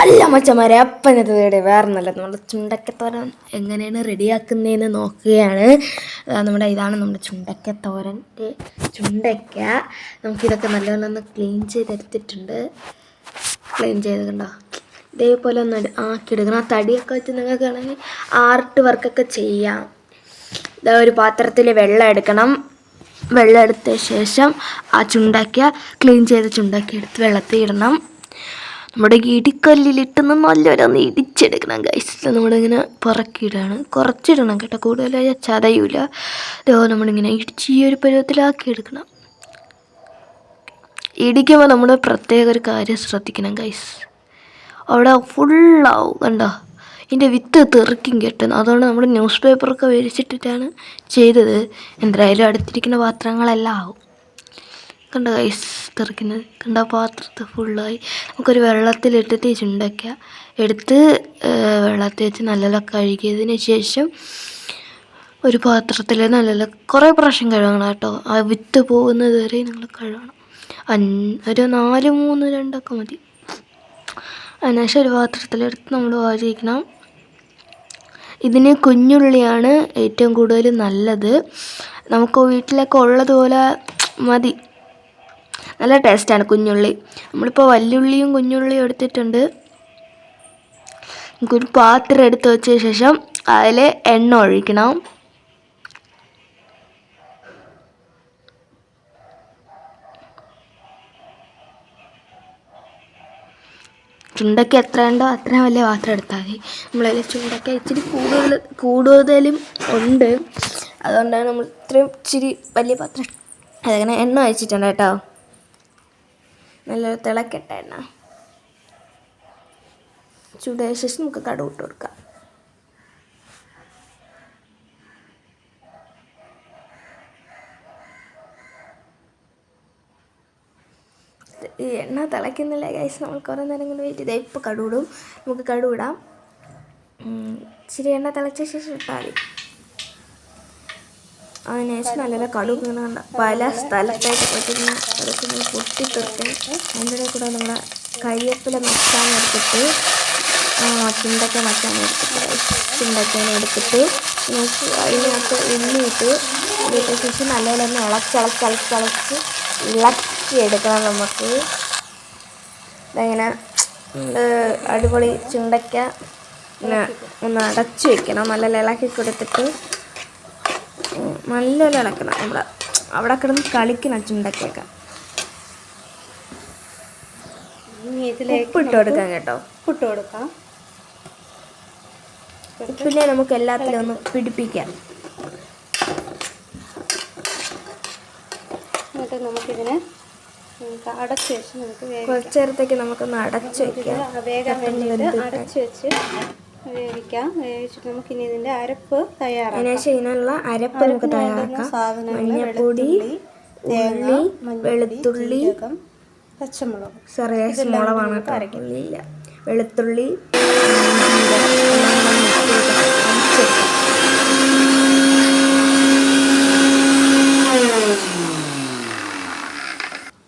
അല്ല മച്ചന്മാരെ അപ്പനത്തെ വേറെ നല്ല നമ്മുടെ ചുണ്ടക്കത്തോരൻ എങ്ങനെയാണ് റെഡിയാക്കുന്നതെന്ന് നോക്കുകയാണ്. ഇതാണ് നമ്മുടെ ചുണ്ടക്കത്തോരൻ്റെ ചുണ്ടയ്ക്ക. നമുക്കിതൊക്കെ നല്ലപോലെ ഒന്ന് ക്ലീൻ ചെയ്തെടുത്തിട്ടുണ്ട്. ക്ലീൻ ചെയ്ത് കണ്ടോ, ഇതേപോലെ ഒന്ന് ആക്കിയെടുക്കണം. ആ തടിയൊക്കെ വെച്ച് നിങ്ങൾക്ക് വേണമെങ്കിൽ ആർട്ട് വർക്കൊക്കെ ചെയ്യാം. ഒരു പാത്രത്തിൽ വെള്ളം എടുക്കണം. വെള്ളം എടുത്ത ശേഷം ആ ചുണ്ടയ്ക്ക ക്ലീൻ ചെയ്ത ചുണ്ടയ്ക്ക എടുത്ത് വെള്ളത്തിൽ ഇടണം. നമ്മുടെ ഇടിക്കല്ലിലിട്ടൊന്ന് നല്ലൊരൊന്ന് ഇടിച്ചെടുക്കണം ഗൈസ്. നമ്മളിങ്ങനെ പുറക്കിയിടാണ്, കുറച്ചിടണം കേട്ടോ, കൂടുതലായി ചതയൂല. നമ്മളിങ്ങനെ ഇടിച്ച് ഈ ഒരു പരുവത്തിലാക്കി എടുക്കണം. ഇടിക്കുമ്പോൾ നമ്മൾ പ്രത്യേക ഒരു കാര്യം ശ്രദ്ധിക്കണം ഗൈസ്, അവിടെ ഫുള്ളാവും കണ്ടോ, ഇതിൻ്റെ വിത്ത് തെറിക്കും കെട്ടുന്നു. അതുകൊണ്ട് നമ്മൾ ന്യൂസ് പേപ്പറൊക്കെ വിരിച്ചിട്ടിട്ടാണ് ചെയ്തത്. എന്തായാലും അടുത്തിരിക്കുന്ന പാത്രങ്ങളെല്ലാം ആവും. കണ്ട ഗൈസ് തെറിക്കുന്നത് കണ്ട, പാത്രത്തിൽ ഫുള്ളായി. നമുക്കൊരു വെള്ളത്തിലിട്ടിട്ട് ഈ ചുണ്ടയ്ക്ക എടുത്ത് വെള്ളത്തിൽ വെച്ച് നല്ലപോലെ കഴുകിയതിന് ശേഷം ഒരു പാത്രത്തിൽ നല്ലപോലെ കുറേ പ്രാവശ്യം കഴുകണം കേട്ടോ. ആ വിത്ത് പോകുന്നത് വരെ നിങ്ങൾ കഴുകണം. ഒരു 4, 3, 2 മതി. അതിനുശേഷം ഒരു പാത്രത്തിലെടുത്ത് നമ്മൾ വാരിക്കണം. ഇതിന് കുഞ്ഞുള്ളിയാണ് ഏറ്റവും കൂടുതൽ നല്ലത്. നമുക്ക് വീട്ടിലൊക്കെ ഉള്ളതുപോലെ മതി, നല്ല ടേസ്റ്റാണ് കുഞ്ഞുള്ളി. നമ്മളിപ്പോൾ വലിയുള്ളിയും കുഞ്ഞുള്ളിയും എടുത്തിട്ടുണ്ട്. നമുക്കൊരു പാത്രം എടുത്ത് വെച്ച ശേഷം അതിൽ എണ്ണ ഒഴിക്കണം. ചുണ്ടയ്ക്ക എത്ര ഉണ്ടോ അത്രയും വലിയ പാത്രം എടുത്താൽ മതി. നമ്മളതിൽ ചുണ്ടയ്ക്ക ഇച്ചിരി കൂടുതലും ഉണ്ട്, അതുകൊണ്ടാണ് നമ്മൾ ഇത്രയും ഇച്ചിരി വലിയ പാത്രം. അതങ്ങനെ എണ്ണ ഒഴിച്ചിട്ടുണ്ട് കേട്ടോ. നല്ലൊരു തിളക്കട്ട എണ്ണ. ചൂടായ ശേഷം നമുക്ക് കടുക് ഇട്ട് കൊടുക്കാം. ഈ എണ്ണ തിളയ്ക്കുന്നില്ല ഗൈസ്, നമ്മൾ കുറേ നേരം കൊണ്ട് വെയിറ്റ് ചെയ്താൽ ഇപ്പോൾ കടുകിടും. നമുക്ക് കടുകിടാം. ഇച്ചിരി എണ്ണ തിളച്ച ശേഷം ഇട്ടാൽ മതി. അതിനുശേഷം നല്ല കടുക് ഇങ്ങനെ കണ്ട പല സ്ഥലത്തായിട്ട് പറ്റുന്ന അതൊക്കെ പൊട്ടിത്തെറിക്കും. അതിൻ്റെ ഇടയിൽ കൂടെ നമ്മുടെ കരിവേപ്പില മച്ചാൻ എടുത്തിട്ട് ചുണ്ടയ്ക്ക മച്ചാൻ എടുത്തിട്ട് ചുണ്ടയ്ക്കേനെ എടുത്തിട്ട് അതിനകത്ത് ഉള്ളിയിട്ട് ഇട്ട ശേഷം നല്ലപോലെ ഒന്ന് ഇളച്ച് ഇളക്കിയെടുക്കണം. നമുക്ക് ഇതെങ്ങനെ അടിപൊളി ചുണ്ടയ്ക്ക ഇങ്ങനെ ഒന്ന് അടച്ച് വെക്കണം. നല്ല ഇളക്കി കൊടുത്തിട്ട് നല്ലപോലെ ഇളക്കണം. നമ്മൾ അവിടെ കിടന്ന് കളിക്കണം ചുണ്ടയ്ക്കൊക്കെ. ഉപ്പിട്ട് കൊടുക്കാം കേട്ടോ, ഉപ്പിട്ട് കൊടുക്കാം. ഉപ്പിനെ നമുക്ക് എല്ലാത്തിലും ഒന്ന് പിടിപ്പിക്കാം. എന്നിട്ട് നമുക്കിതിനെ അടച്ച് വെച്ച് നമുക്ക് കുറച്ച് നേരത്തേക്ക് നമുക്കൊന്ന് അടച്ച് വയ്ക്കാം. വേഗം വേണ്ടിയിട്ട് അടച്ച് വെച്ച് വേവിക്കാം. വേവിച്ചിട്ട് നമുക്കിനി ഇതിൻ്റെ അരപ്പ് തയ്യാറാക്കാം. അതിനുശേഷം ഇതിനുള്ള അരപ്പ് നമുക്ക് തയ്യാറാക്കാം. മഞ്ഞൾപ്പൊടി, ഉള്ളി, വെളുത്തുള്ളി, പച്ചമുളക്, ചെറിയ മുളകാണ് അരക്കില്ല, വെളുത്തുള്ളി,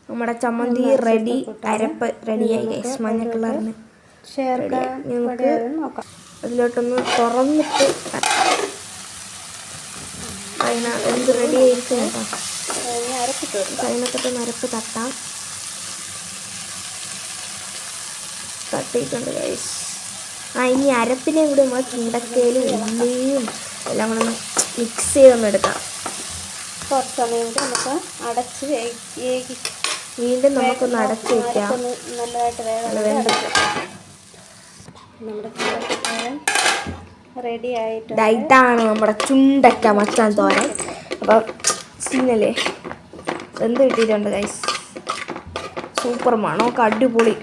നമ്മുടെ ചമ്മന്തി റെഡി. അരപ്പ് റെഡിയായി. മഞ്ഞ കളറിന് ഞങ്ങൾക്ക് അതിലോട്ടൊന്ന് തുറന്നിട്ട് എന്ത് റെഡി ആയിരിക്കും കേട്ടോ. അതിനകത്തൊന്ന് അരപ്പ് തട്ടാം. തട്ടിയിട്ടുണ്ട് ഗൈസ്. ഇനി അരപ്പിനെയും കൂടി നമ്മൾ ചുണ്ടക്കയിലും ഉള്ളിയും എല്ലാം കൂടെ ഒന്ന് മിക്സ് ചെയ്തൊന്ന് എടുക്കാം. കുറച്ച് സമയം കൂടി നമുക്ക് അടച്ച് വീണ്ടും നമുക്കൊന്ന് അടച്ച് വയ്ക്കാം. നല്ലതായിട്ട് വേഗം നമ്മുടെ ചുണ്ടക്കത്തോരൻ റെഡി ആയിട്ടുണ്ട്. ഇതാണ് നമ്മുടെ ചുണ്ടക്ക മച്ചാൻ തോരൻ. അപ്പം സീനല്ലേ, എന്ത് കിട്ടിയിട്ടുണ്ട് ഗൈസ്, സൂപ്പർ മണമൊക്കെ അടിപൊളി.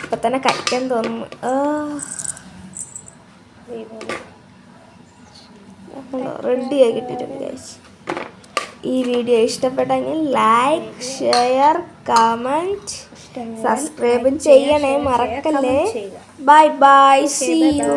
ഇപ്പം തന്നെ കഴിക്കാൻ തോന്നുന്നു. റെഡിയായി കിട്ടിയിട്ടുണ്ട് ഗൈസ്. ഈ വീഡിയോ ഇഷ്ടപ്പെട്ടെങ്കിൽ ലൈക്ക്, ഷെയർ, കമൻറ്റ്, സബ്സ്ക്രൈബ് ചെയ്യണേ മറക്കല്ലേ. Bye bye, see U.